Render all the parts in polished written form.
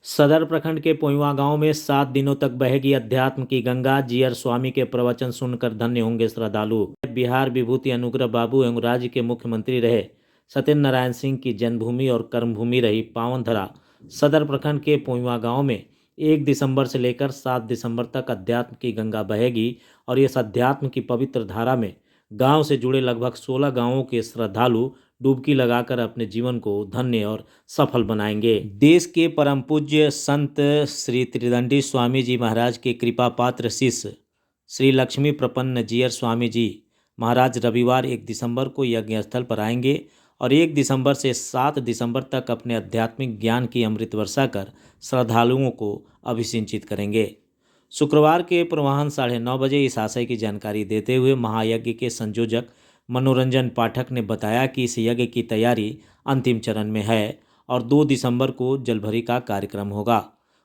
सदर प्रखंड के पोइवा गांव में 7 दिनों तक बहेगी अध्यात्म की गंगा। जीयर स्वामी के प्रवचन सुनकर धन्य होंगे श्रद्धालु। बिहार विभूति अनुग्रह बाबू एवं राज्य के मुख्यमंत्री रहे सत्येंद्र नारायण सिंह की जन्मभूमि और कर्मभूमि रही पावनधरा सदर प्रखंड के पोइवा गांव में 1 दिसंबर से लेकर 7 दिसंबर तक अध्यात्म की गंगा बहेगी और इस अध्यात्म की पवित्र धारा में गांव से जुड़े लगभग 16 गांवों के श्रद्धालु डुबकी लगाकर अपने जीवन को धन्य और सफल बनाएंगे। देश के परम पूज्य संत श्री त्रिदंडी स्वामी जी महाराज के कृपा पात्र शिष्य श्री लक्ष्मी प्रपन्न जीयर स्वामी जी महाराज रविवार 1 दिसंबर को यज्ञ स्थल पर आएंगे और 1 दिसंबर से 7 दिसंबर तक अपने आध्यात्मिक ज्ञान की अमृत वर्षा कर श्रद्धालुओं को अभिसिंचित करेंगे। शुक्रवार के पूर्वाह्न 9:30 बजे इस आशय की जानकारी देते हुए महायज्ञ के संयोजक मनोरंजन पाठक ने बताया कि इस यज्ञ की तैयारी अंतिम चरण में है और 2 दिसंबर को जलभरी का कार्यक्रम होगा।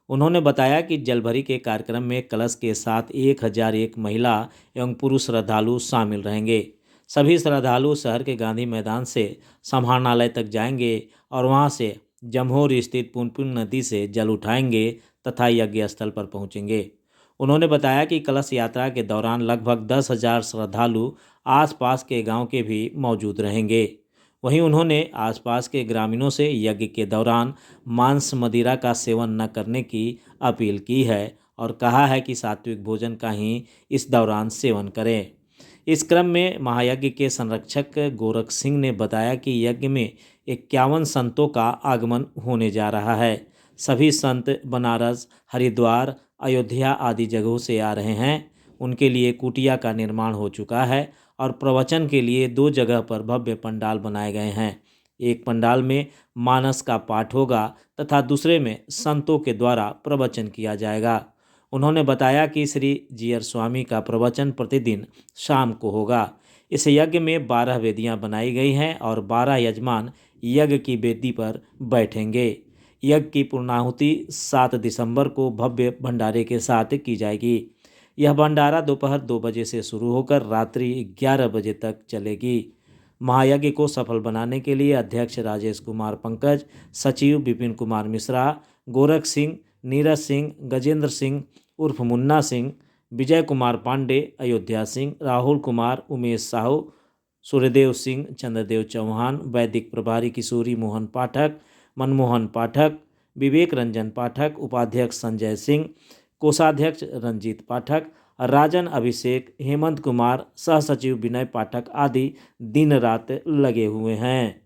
उन्होंने बताया कि जलभरी के कार्यक्रम में कलश के साथ 1001 महिला एवं पुरुष श्रद्धालु शामिल रहेंगे। सभी श्रद्धालु शहर के गांधी मैदान से समाहरणालय तक जाएंगे और वहां से जमहोर स्थित पुनपुन नदी से जल उठाएंगे तथा यज्ञ स्थल पर पहुंचेंगे। उन्होंने बताया कि कलश यात्रा के दौरान लगभग 10,000 श्रद्धालु आसपास के गांव के भी मौजूद रहेंगे। वहीं उन्होंने आसपास के ग्रामीणों से यज्ञ के दौरान मांस मदिरा का सेवन न करने की अपील की है और कहा है कि सात्विक भोजन का ही इस दौरान सेवन करें। इस क्रम में महायज्ञ के संरक्षक गोरख सिंह ने बताया कि यज्ञ में 51 संतों का आगमन होने जा रहा है। सभी संत बनारस, हरिद्वार, अयोध्या आदि जगहों से आ रहे हैं। उनके लिए कुटिया का निर्माण हो चुका है और प्रवचन के लिए 2 जगह पर भव्य पंडाल बनाए गए हैं। एक पंडाल में मानस का पाठ होगा तथा दूसरे में संतों के द्वारा प्रवचन किया जाएगा। उन्होंने बताया कि श्री जीयर स्वामी का प्रवचन प्रतिदिन शाम को होगा। इस यज्ञ में 12 वेदियां बनाई गई हैं और 12 यजमान यज्ञ की वेदी पर बैठेंगे। यज्ञ की पूर्णाहुति 7 दिसंबर को भव्य भंडारे के साथ की जाएगी। यह भंडारा दोपहर 2 बजे से शुरू होकर रात्रि 11 बजे तक चलेगी। महायज्ञ को सफल बनाने के लिए अध्यक्ष राजेश कुमार पंकज, सचिव विपिन कुमार मिश्रा, गोरख सिंह, नीरज सिंह, गजेंद्र सिंह उर्फ मुन्ना सिंह, विजय कुमार पांडे, अयोध्या सिंह, राहुल कुमार, उमेश साहू, सूर्यदेव सिंह, चंद्रदेव चौहान, वैदिक प्रभारी किशोरी मोहन पाठक, मनमोहन पाठक, विवेक रंजन पाठक, उपाध्यक्ष संजय सिंह, कोषाध्यक्ष रंजीत पाठक, राजन अभिषेक, हेमंत कुमार, सहसचिव विनय पाठक आदि दिन रात लगे हुए हैं।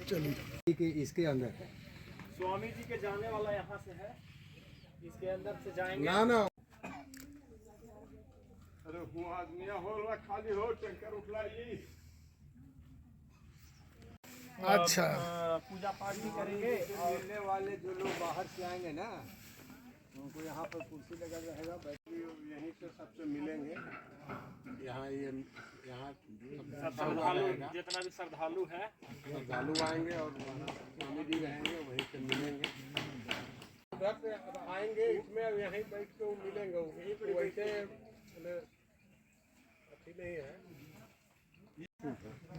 चलिए इसके अंदर स्वामी जी के जाने वाला यहाँ से है, इसके अंदर से जाएंगे। ना अरे हुआ आदमी हो खाली हो टैंकर उठलाइए। अच्छा पूजा पाठ भी करेंगे और मिलने वाले जो लोग बाहर से आएंगे ना उनको यहाँ पर कुर्सी लगा रहेगा, यहीं से सबसे मिलेंगे। यहाँ यहाँ श्रद्धालु जितना भी श्रद्धालु है श्रद्धालु आएंगे और स्वामी जी रहेंगे, वहीं से मिलेंगे। उधर से आएंगे इसमें यहीं बैठ के वो मिलेंगे। वैसे अच्छी नहीं है,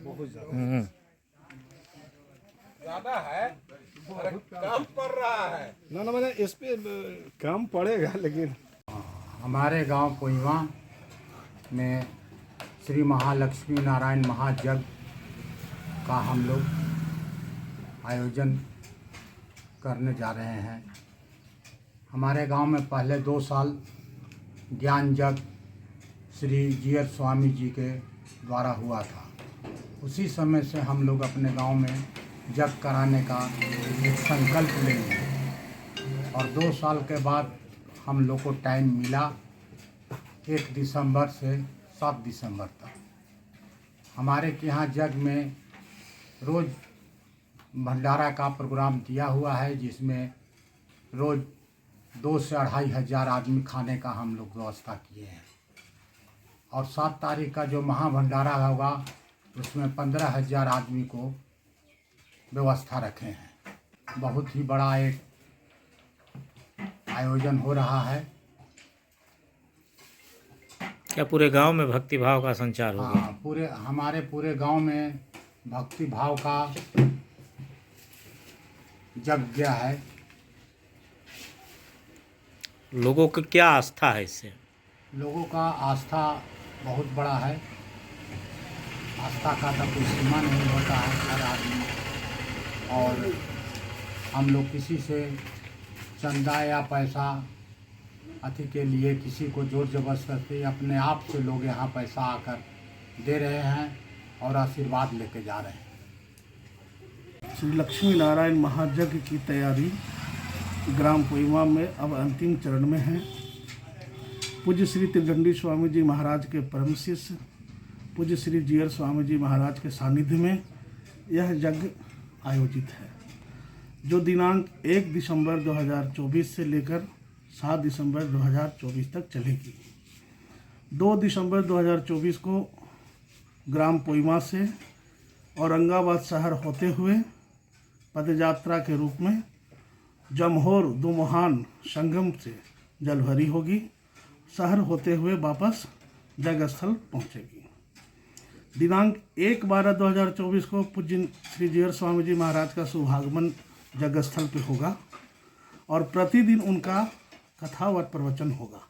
बहुत ज़्यादा है, कम पड़ रहा है। ना मैंने इस पे कम पड़ेगा, लेकिन हमारे गांव पोइवा में श्री महालक्ष्मी नारायण महायज्ञ का हम लोग आयोजन करने जा रहे हैं। हमारे गांव में पहले 2 साल ज्ञान यज्ञ श्री जीयर स्वामी जी के द्वारा हुआ था। उसी समय से हम लोग अपने गांव में यज्ञ कराने का एक संकल्प लेंगे और 2 साल के बाद हम लोग को टाइम मिला 1 दिसंबर से 7 दिसंबर तक। हमारे के यहाँ जग में रोज़ भंडारा का प्रोग्राम दिया हुआ है, जिसमें रोज़ 2 से 2,500 हजार आदमी खाने का हम लोग व्यवस्था किए हैं। और 7 तारीख का जो महाभंडारा होगा उसमें 15,000 आदमी को व्यवस्था रखे हैं। बहुत ही बड़ा एक आयोजन हो रहा है। क्या पूरे गांव में भक्ति भाव का संचार होगा? हाँ, हमारे पूरे गांव में भक्ति भाव का यज्ञ है। लोगों की क्या आस्था है इससे? लोगों का आस्था बहुत बड़ा है। आस्था का तो कोई सीमा नहीं होता है हर आदमी। और हम लोग किसी से चंदा या पैसा अति के लिए किसी को जोर जबरदस्ती अपने आप से लोग यहाँ पैसा आकर दे रहे हैं और आशीर्वाद लेके जा रहे हैं। श्री लक्ष्मी नारायण महायज्ञ की तैयारी ग्राम कोइमा में अब अंतिम चरण में है। पूज्य श्री त्रिदंडी स्वामी जी महाराज के परम शिष्य पूज्य श्री जीयर स्वामी जी महाराज के सानिध्य में यह यज्ञ आयोजित है, जो दिनांक 1 दिसंबर 2024 से लेकर 7 दिसंबर 2024 तक चलेगी। 2 दिसंबर 2024 को ग्राम कोइमा से औरंगाबाद शहर होते हुए पदयात्रा के रूप में जमहोर दुमोहान संगम से जलभरी होगी। शहर होते हुए वापस जग स्थल पहुँचेगी। दिनांक 1/12/2024 को पूज्य श्री जीयर स्वामी जी महाराज का शुभागमन जग स्थल पे होगा और प्रतिदिन उनका कथा व प्रवचन होगा।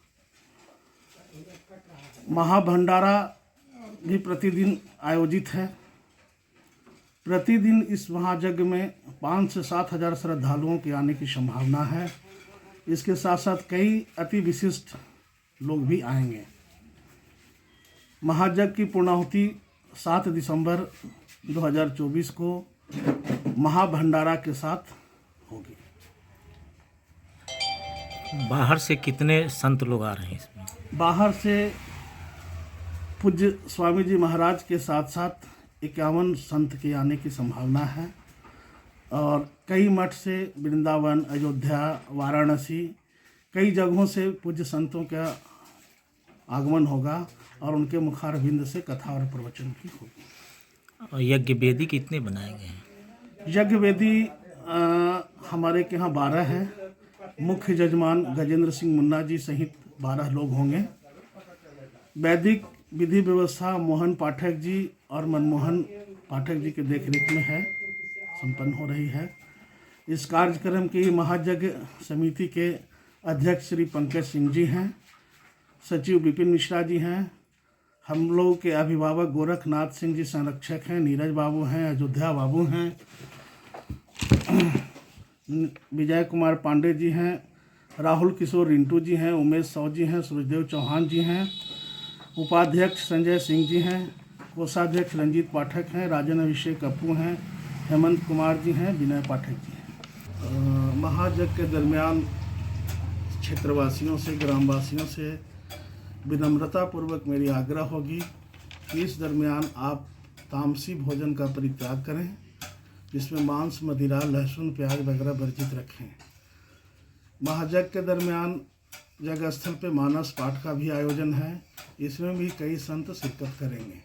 महाभंडारा भी प्रतिदिन आयोजित है। प्रतिदिन इस महायज्ञ में 5 से 7 हजार श्रद्धालुओं के आने की संभावना है। इसके साथ साथ कई अति विशिष्ट लोग भी आएंगे। महायज्ञ की पूर्णाहुति 7 दिसंबर 2024 को महाभंडारा के साथ होगी। बाहर से कितने संत लोग आ रहे हैं इसमें? बाहर से पूज्य स्वामी जी महाराज के साथ साथ 51 संत के आने की संभावना है और कई मठ से वृंदावन, अयोध्या, वाराणसी, कई जगहों से पूज्य संतों का आगमन होगा और उनके मुखारविंद से कथा और प्रवचन की होगी। और यज्ञ वेदी कितने बनाए गए हैं? यज्ञ वेदी हमारे के यहाँ 12 है। मुख्य जजमान गजेंद्र सिंह मुन्ना जी सहित 12 लोग होंगे। वैदिक विधि व्यवस्था मोहन पाठक जी और मनमोहन पाठक जी के देखरेख में है, संपन्न हो रही है। इस कार्यक्रम की महायज्ञ समिति के अध्यक्ष श्री पंकज सिंह जी हैं, सचिव विपिन मिश्रा जी हैं, हम लोग के अभिभावक गोरखनाथ सिंह जी संरक्षक हैं, नीरज बाबू हैं, अयोध्या बाबू हैं, विजय कुमार पांडे जी हैं, राहुल किशोर रिंटू जी हैं, उमेश साव जी हैं, सूरजदेव चौहान जी हैं, उपाध्यक्ष संजय सिंह जी हैं, कोषाध्यक्ष रंजीत पाठक हैं, राजन अभिषेक कप्पू हैं, हेमंत कुमार जी हैं, विनय पाठक जी हैं। महायज्ञ के दरमियान क्षेत्रवासियों से, ग्रामवासियों से विनम्रतापूर्वक मेरी आग्रह होगी कि इस दरमियान आप तामसी भोजन का परित्याग करें, जिसमें मांस, मदिरा, लहसुन, प्याज वगैरह वर्जित रखें। महायज्ञ के दरमियान जगह स्थल पे मानस पाठ का भी आयोजन है, इसमें भी कई संत शिरकत करेंगे।